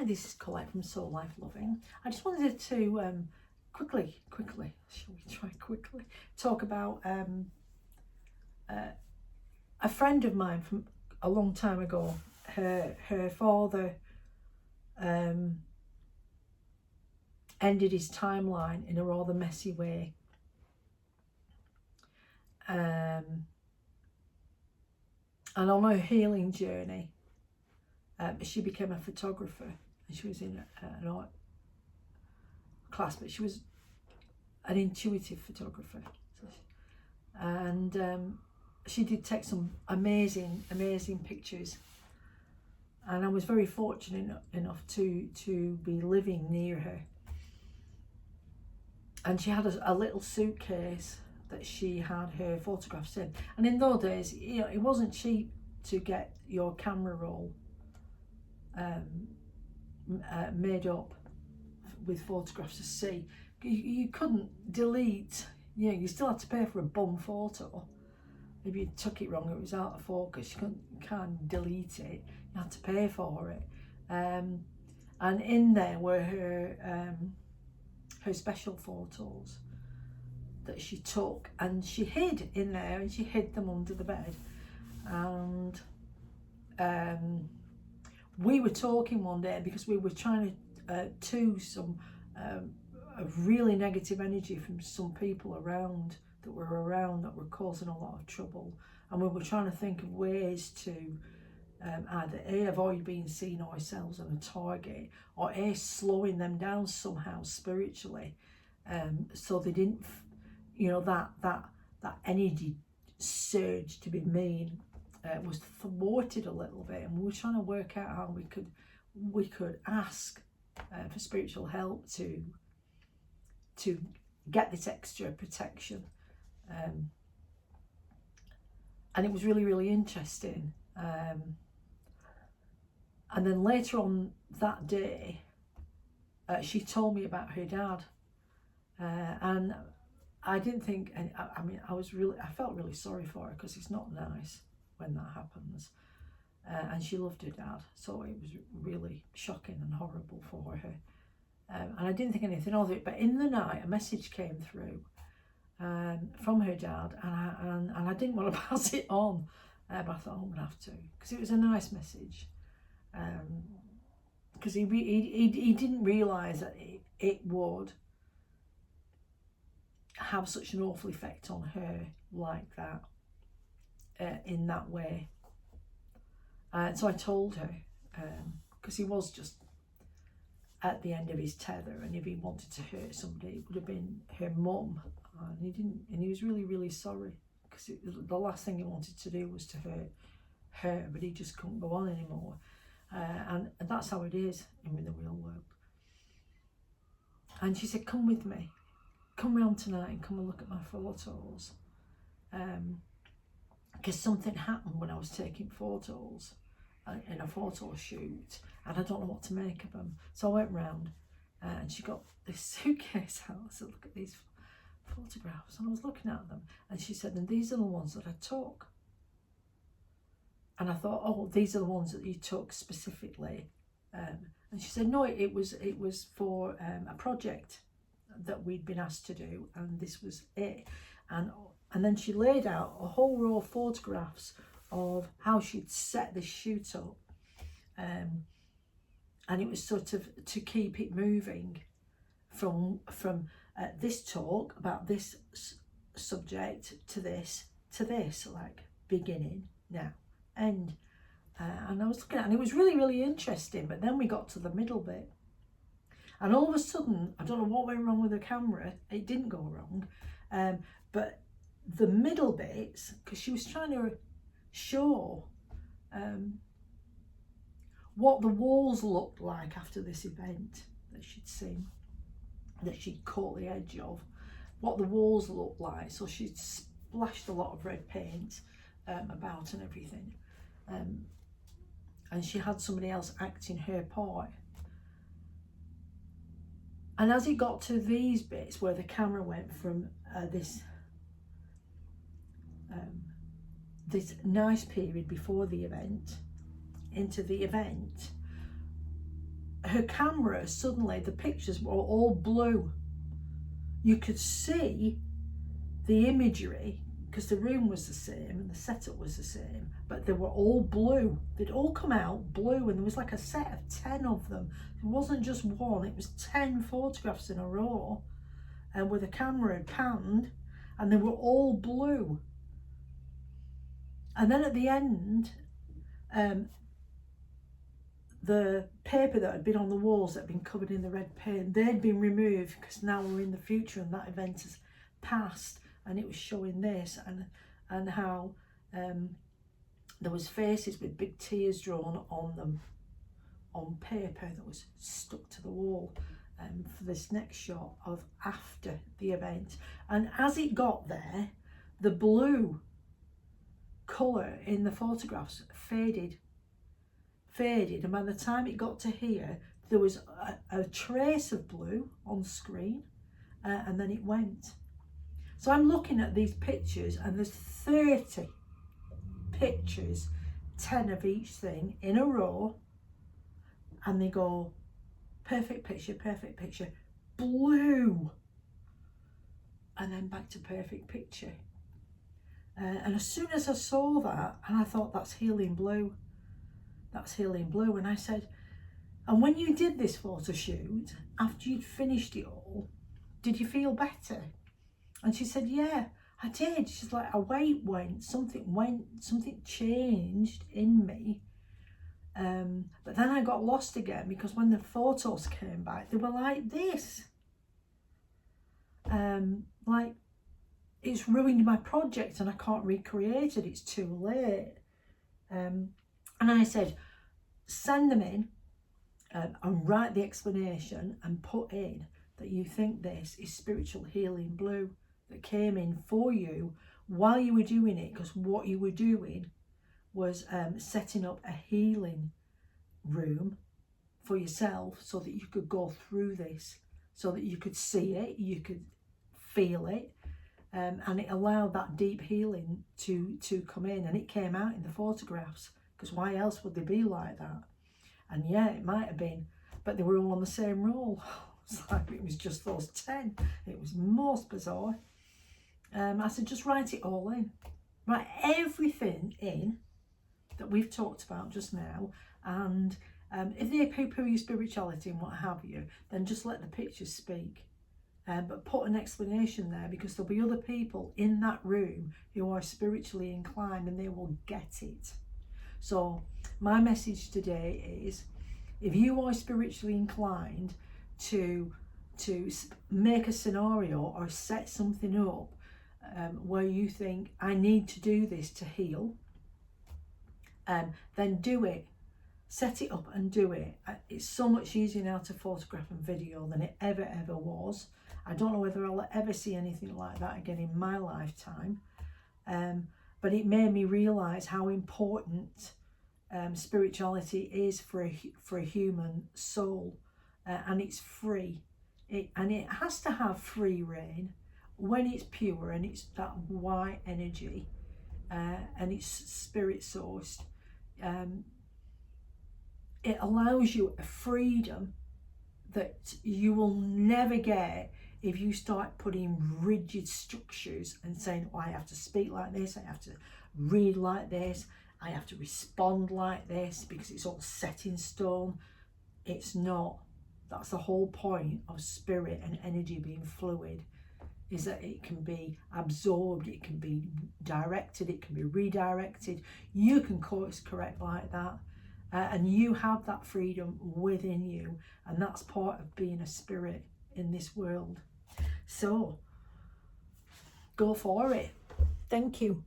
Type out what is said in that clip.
this is Colette from Soul Life Loving. I just wanted to quickly, shall we try quickly, talk about a friend of mine from a long time ago. Her father ended his timeline in a rather messy way. And on her healing journey, she became a photographer, and she was in an art class, but she was an intuitive photographer. And she did take some amazing pictures. And I was very fortunate enough to be living near her. And she had a little suitcase that she had her photographs in. And in those days, you know, it wasn't cheap to get your camera roll made up with photographs to see. You couldn't delete, you know, you still had to pay for a bum photo. If you took it wrong, it was out of focus, you can't delete it, you had to pay for it. And in there were her special photos that she took, and she hid in there, and she hid them under the bed. And we were talking one day because we were trying to some really negative energy from some people around that were causing a lot of trouble, and we were trying to think of ways to either A, avoid being seen ourselves as a target, or A, slowing them down somehow spiritually, so they didn't, you know, that energy surge to be mean was thwarted a little bit. And we were trying to work out how we could ask for spiritual help to get this extra protection, and it was really interesting. And then later on that day, she told me about her dad, and I didn't think, I mean, I felt really sorry for her, because it's not nice when that happens. And she loved her dad, so it was really shocking and horrible for her. And I didn't think anything of it, but in the night, a message came through from her dad, and I didn't want to pass it on, but I thought, I'm gonna have to, because it was a nice message. Because he didn't realise that it would have such an awful effect on her like that, in that way. So I told her, because he was just at the end of his tether, and if he wanted to hurt somebody, it would have been her mum, and he didn't, and he was really sorry, because the last thing he wanted to do was to hurt her, but he just couldn't go on anymore. And that's how it is in the real world. And she said, come with me, come round tonight and come and look at my photos, because something happened when I was taking photos in a photo shoot, and I don't know what to make of them. So I went round, and she got this suitcase out. I said, look at these photographs, and I was looking at them, and she said, and these are the ones that I took. And I thought, oh, these are the ones that you took specifically. And she said, no, it was for a project that we'd been asked to do, and this was it. And then she laid out a whole row of photographs of how she'd set this shoot up. And it was sort of to keep it moving from this talk about this subject to this, like beginning, now, end. And I was looking at it, and it was really interesting. But then we got to the middle bit, and all of a sudden, I don't know what went wrong with the camera. It didn't go wrong, but the middle bits, because she was trying to show what the walls looked like after this event that she'd seen, that she'd caught the edge of, what the walls looked like. So she'd splashed a lot of red paint about and everything. And she had somebody else acting her part. And as it got to these bits where the camera went from this nice period before the event into the event, her camera, suddenly the pictures were all blue. You could see the imagery because the room was the same and the setup was the same, but they were all blue. They'd all come out blue, and there was like a set of 10 of them. It wasn't just one, it was 10 photographs in a row, and with the camera panned, and they were all blue. And then at the end, the paper that had been on the walls that had been covered in the red paint, they'd been removed because now we're in the future and that event has passed, and it was showing this and how there was faces with big tears drawn on them on paper that was stuck to the wall for this next shot of after the event. And as it got there, the blue colour in the photographs faded, and by the time it got to here, there was a trace of blue on screen, and then it went. So I'm looking at these pictures, and there's 30 pictures, 10 of each thing in a row, and they go perfect picture, blue, and then back to perfect picture. And as soon as I saw that, and I thought, that's healing blue, and I said, and when you did this photo shoot, after you'd finished it all, did you feel better? And she said, yeah, I did. She's like, a weight went, something changed in me. But then I got lost again, because when the photos came back, they were like this. Like, it's ruined my project and I can't recreate it, it's too late. And I said, send them in and write the explanation and put in that you think this is spiritual healing blue that came in for you while you were doing it, because what you were doing was setting up a healing room for yourself so that you could go through this, so that you could see it, you could feel it, and it allowed that deep healing to come in, and it came out in the photographs, because why else would they be like that? And yeah, it might have been, but they were all on the same roll. It's like it was just those 10. It was most bizarre. I said, just write it all in. Write everything in that we've talked about just now, and if they poo-poo your spirituality and what have you, then just let the pictures speak. But put an explanation there, because there'll be other people in that room who are spiritually inclined and they will get it. So my message today is, if you are spiritually inclined to make a scenario or set something up where you think, I need to do this to heal, then do it. Set it up and do it. It's so much easier now to photograph and video than it ever was. I don't know whether I'll ever see anything like that again in my lifetime, but it made me realise how important spirituality is for a human soul, and it's free. And it has to have free reign when it's pure and it's that white energy, and it's spirit sourced. It allows you a freedom that you will never get if you start putting rigid structures and saying, oh, I have to speak like this, I have to read like this, I have to respond like this, because it's all set in stone. It's not. That's the whole point of spirit and energy being fluid, is that it can be absorbed, it can be directed, it can be redirected. You can course correct like that, and you have that freedom within you, and that's part of being a spirit in this world. So go for it. Thank you.